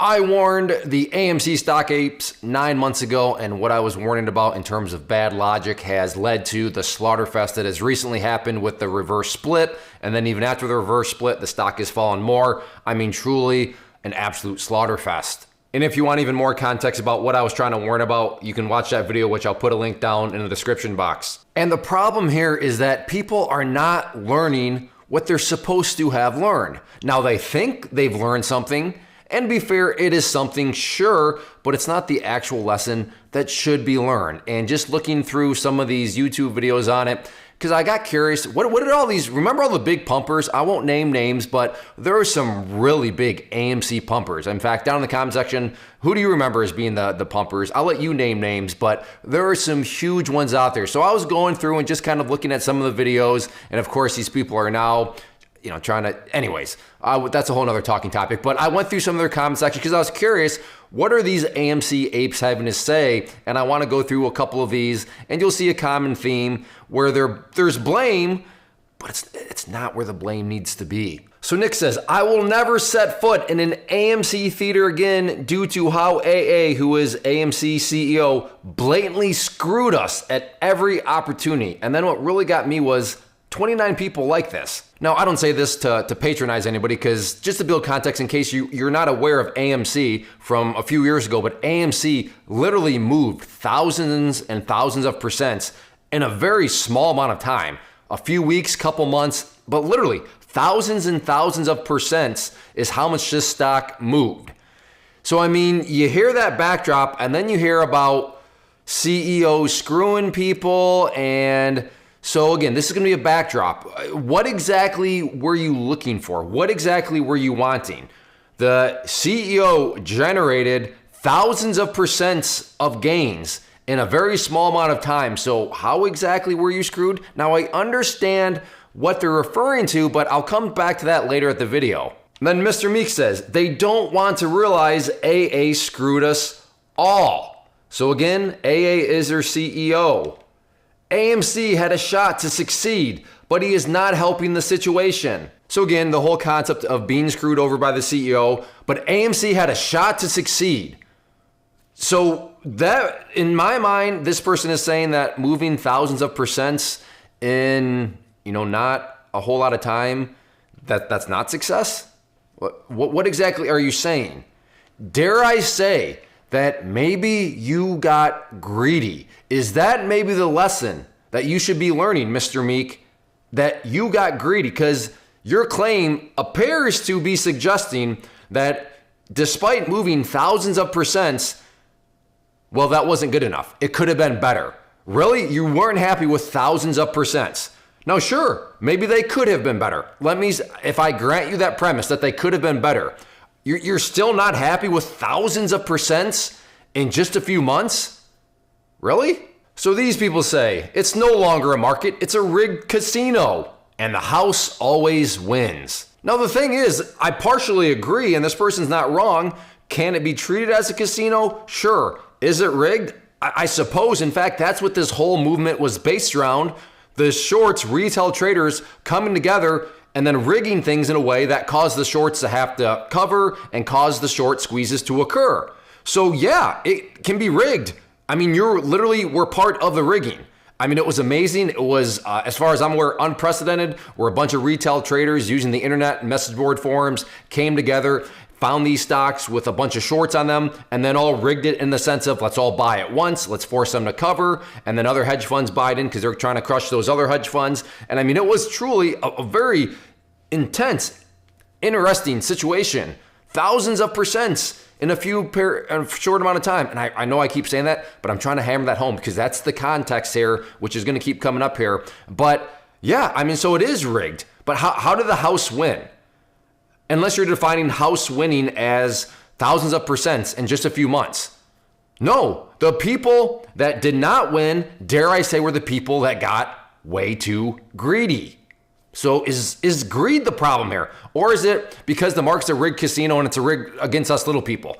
I warned the AMC Stock Apes 9 months ago, and what I was warning about in terms of bad logic has led to the slaughterfest that has recently happened with the reverse split, and then even after the reverse split, the stock has fallen more. I mean, truly an absolute slaughterfest. And if you want even more context about what I was trying to warn about, you can watch that video, which I'll put a link down in the description box. And the problem here is that people are not learning what they're supposed to have learned. Now, they think they've learned something, and to be fair, it is something, sure, but it's not the actual lesson that should be learned. And just looking through some of these YouTube videos on it, because I got curious, what did all these, remember all the big pumpers? I won't name names, but there are some really big AMC pumpers. In fact, down in the comment section, who do you remember as being the pumpers? I'll let you name names, but there are some huge ones out there. So I was going through and just kind of looking at some of the videos, and of course, these people are now trying to, anyways, that's a whole nother talking topic. But I went through some of their comment section because I was curious, what are these AMC apes having to say? And I want to go through a couple of these, and you'll see a common theme where there's blame, but it's not where the blame needs to be. So Nick says, I will never set foot in an AMC theater again due to how AA, who is AMC CEO, blatantly screwed us at every opportunity. And then what really got me was 29 people like this. Now, I don't say this to patronize anybody, because just to build context in case you're not aware of AMC from a few years ago, but AMC literally moved thousands and thousands of percents in a very small amount of time. A few weeks, couple months, but literally thousands and thousands of percents is how much this stock moved. So, I mean, you hear that backdrop, and then you hear about CEOs screwing people, and so again, this is going to be a backdrop. What exactly were you looking for? What exactly were you wanting? The CEO generated thousands of percents of gains in a very small amount of time. So how exactly were you screwed? Now, I understand what they're referring to, but I'll come back to that later at the video. And then Mr. Meek says, they don't want to realize AA screwed us all. So again, AA is their CEO. AMC had a shot to succeed, but he is not helping the situation. So again, the whole concept of being screwed over by the CEO, but AMC had a shot to succeed. So that, in my mind, this person is saying that moving thousands of percents in, not a whole lot of time, that's not success? What exactly are you saying? Dare I say that maybe you got greedy? Is that maybe the lesson that you should be learning, Mr. Meek, that you got greedy? Because your claim appears to be suggesting that despite moving thousands of percents, well, that wasn't good enough. It could have been better. Really? You weren't happy with thousands of percents. Now, sure, maybe they could have been better. If I grant you that premise that they could have been better, you're still not happy with thousands of percents in just a few months? Really? So these people say, it's no longer a market, it's a rigged casino, and the house always wins. Now the thing is, I partially agree, and this person's not wrong. Can it be treated as a casino? Sure. Is it rigged? I suppose. In fact, that's what this whole movement was based around. The shorts, retail traders coming together and then rigging things in a way that caused the shorts to have to cover and caused the short squeezes to occur. So yeah, it can be rigged. I mean, we're part of the rigging. I mean, it was amazing. It was, as far as I'm aware, unprecedented, where a bunch of retail traders using the internet and message board forums came together, found these stocks with a bunch of shorts on them, and then all rigged it in the sense of, let's all buy at once, let's force them to cover, and then other hedge funds buy it in because they're trying to crush those other hedge funds. And I mean, it was truly a very intense, interesting situation. Thousands of percents in a short amount of time. And I know I keep saying that, but I'm trying to hammer that home because that's the context here, which is going to keep coming up here. But yeah, I mean, so it is rigged. But how did the house win? Unless you're defining house winning as thousands of percents in just a few months. No, the people that did not win, dare I say, were the people that got way too greedy. So is greed the problem here? Or is it because the market's a rigged casino and it's a rig against us little people?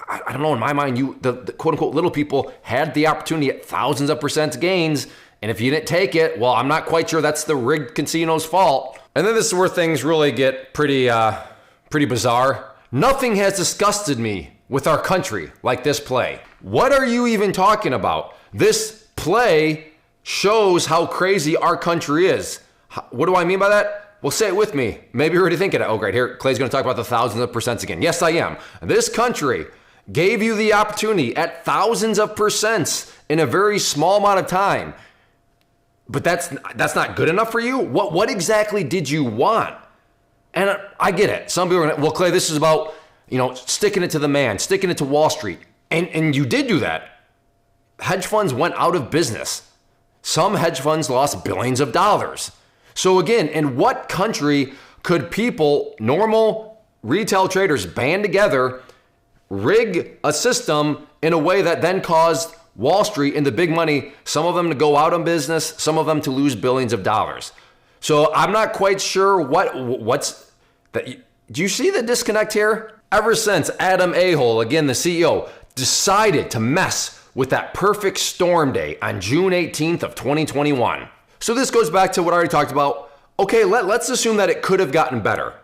I don't know, in my mind, the quote unquote little people had the opportunity at thousands of percent gains. And if you didn't take it, well, I'm not quite sure that's the rigged casino's fault. And then this is where things really get pretty bizarre. Nothing has disgusted me with our country like this play. What are you even talking about? This play shows how crazy our country is. What do I mean by that? Well, say it with me. Maybe you're already thinking it. Oh, great. Here, Clay's going to talk about the thousands of percents again. Yes, I am. This country gave you the opportunity at thousands of percents in a very small amount of time. But that's not good enough for you? What exactly did you want? And I get it. Some people are well, Clay, this is about, sticking it to the man, sticking it to Wall Street. And you did do that. Hedge funds went out of business. Some hedge funds lost billions of dollars. So again, in what country could people, normal retail traders, band together, rig a system in a way that then caused Wall Street and the big money, some of them to go out of business, some of them to lose billions of dollars? So I'm not quite sure what's that. Do you see the disconnect here? Ever since Adam A-hole, again the CEO, decided to mess with that perfect storm day on June 18th of 2021. So this goes back to what I already talked about. Okay, let's assume that it could have gotten better.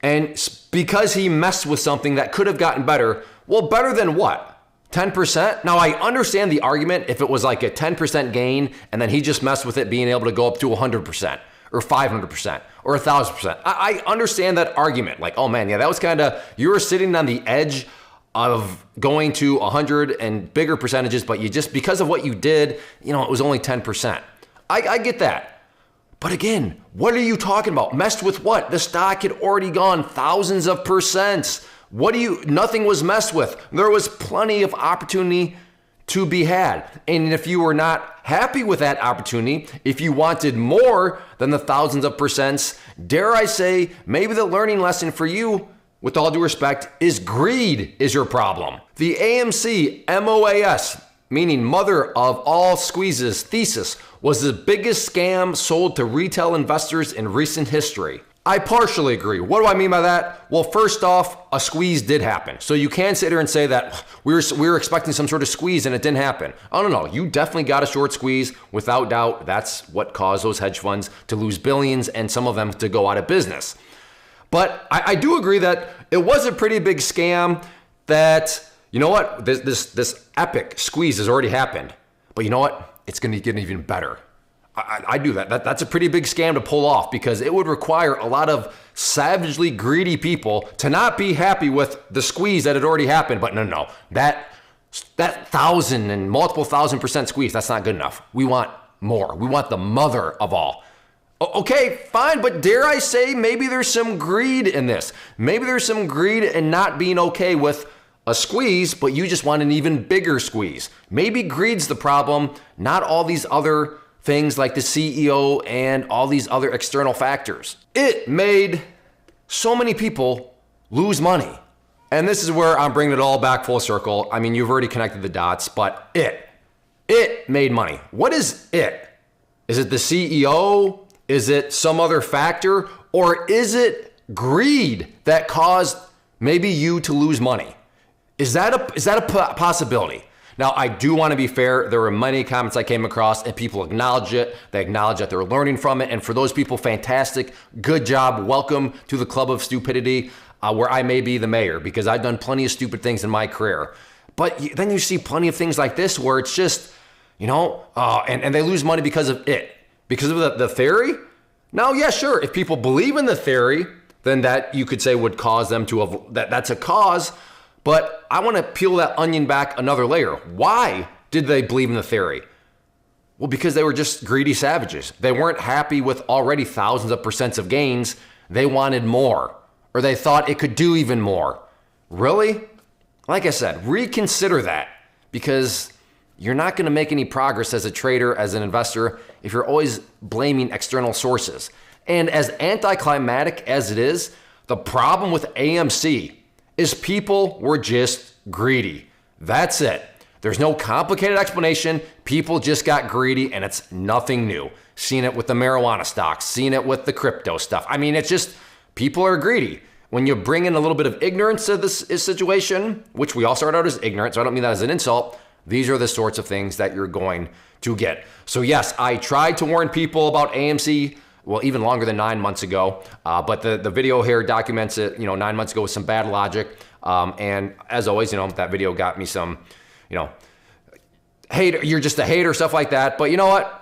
And because he messed with something that could have gotten better, well, better than what? 10%? Now, I understand the argument if it was like a 10% gain and then he just messed with it being able to go up to 100% or 500% or 1,000%. I understand that argument. Like, oh man, yeah, that was kind of, you were sitting on the edge of going to 100 and bigger percentages, but you just, because of what you did, it was only 10%. I get that. But again, what are you talking about? Messed with what? The stock had already gone thousands of percents. Nothing was messed with. There was plenty of opportunity to be had. And if you were not happy with that opportunity, if you wanted more than the thousands of percents, dare I say, maybe the learning lesson for you, with all due respect, is greed is your problem. The AMC MOAS, meaning mother of all squeezes thesis, was the biggest scam sold to retail investors in recent history. I partially agree. What do I mean by that? Well, first off, a squeeze did happen. So you can't sit here and say that we were expecting some sort of squeeze and it didn't happen. Oh, no. You definitely got a short squeeze. Without doubt, that's what caused those hedge funds to lose billions and some of them to go out of business. But I do agree that it was a pretty big scam that, you know what, this epic squeeze has already happened. But you know what? It's going to get even better. I do that. That's a pretty big scam to pull off because it would require a lot of savagely greedy people to not be happy with the squeeze that had already happened. But no, that 1,000 and multiple 1,000% squeeze, that's not good enough. We want more. We want the mother of all. Okay, fine, but dare I say maybe there's some greed in this. Maybe there's some greed in not being okay with a squeeze, but you just want an even bigger squeeze. Maybe greed's the problem, not all these other things like the CEO and all these other external factors. It made so many people lose money. And this is where I'm bringing it all back full circle. I mean, you've already connected the dots, but it made money. What is it? Is it the CEO? Is it some other factor? Or is it greed that caused maybe you to lose money? Is that a possibility? Now, I do want to be fair. There were many comments I came across and people acknowledge it. They acknowledge that they're learning from it. And for those people, fantastic. Good job. Welcome to the club of stupidity, where I may be the mayor because I've done plenty of stupid things in my career. But then you see plenty of things like this where it's just, and they lose money because of it. Because of the theory? Now, yeah, sure. If people believe in the theory, then that you could say would cause them to, that's a cause. But I want to peel that onion back another layer. Why did they believe in the theory? Well, because they were just greedy savages. They weren't happy with already thousands of percents of gains. They wanted more, or they thought it could do even more. Really? Like I said, reconsider that because you're not going to make any progress as a trader, as an investor, if you're always blaming external sources. And as anticlimactic as it is, the problem with AMC is people were just greedy. That's it. There's no complicated explanation. People just got greedy and it's nothing new. Seen it with the marijuana stocks, seen it with the crypto stuff. I mean, it's just people are greedy. When you bring in a little bit of ignorance to this situation, which we all start out as ignorant, so I don't mean that as an insult, these are the sorts of things that you're going to get. So yes, I tried to warn people about AMC well, even longer than 9 months ago. But the video here documents it, 9 months ago with some bad logic. And as always, that video got me some, hate, you're just a hater, stuff like that. But you know what?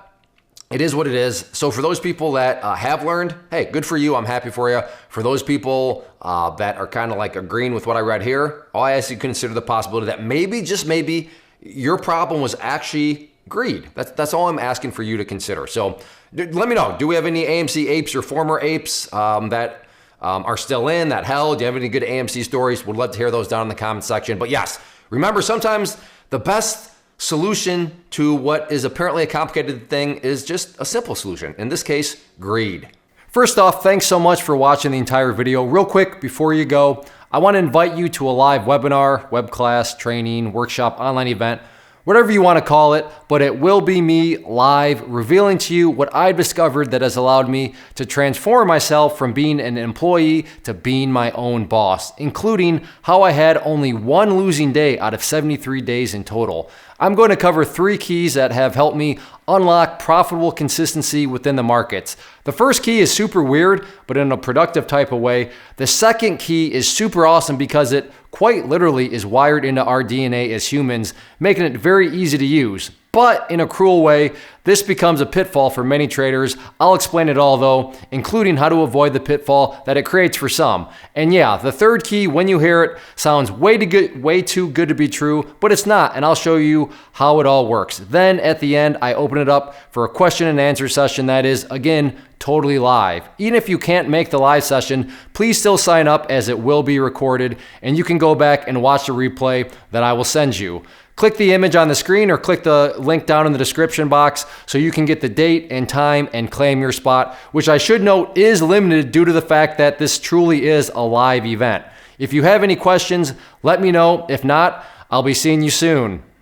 It is what it is. So for those people that have learned, hey, good for you. I'm happy for you. For those people that are kind of like agreeing with what I read here, all I ask you to consider the possibility that maybe, just maybe, your problem was actually greed. That's all I'm asking for you to consider. So let me know. Do we have any AMC apes or former apes that are still in, that held? Do you have any good AMC stories? Would love to hear those down in the comment section. But yes, remember, sometimes the best solution to what is apparently a complicated thing is just a simple solution. In this case, greed. First off, thanks so much for watching the entire video. Real quick, before you go, I want to invite you to a live webinar, web class, training, workshop, online event, whatever you want to call it, but it will be me live revealing to you what I've discovered that has allowed me to transform myself from being an employee to being my own boss, including how I had only one losing day out of 73 days in total. I'm going to cover 3 keys that have helped me unlock profitable consistency within the markets. The first key is super weird, but in a productive type of way. The second key is super awesome because it quite literally is wired into our DNA as humans, making it very easy to use. But in a cruel way, this becomes a pitfall for many traders. I'll explain it all though, including how to avoid the pitfall that it creates for some. And yeah, the third key, when you hear it, sounds way too good to be true, but it's not, and I'll show you how it all works. Then at the end, I open it up for a question and answer session that is, again, totally live. Even if you can't make the live session, please still sign up as it will be recorded, and you can go back and watch the replay that I will send you. Click the image on the screen or click the link down in the description box so you can get the date and time and claim your spot, which I should note is limited due to the fact that this truly is a live event. If you have any questions, let me know. If not, I'll be seeing you soon.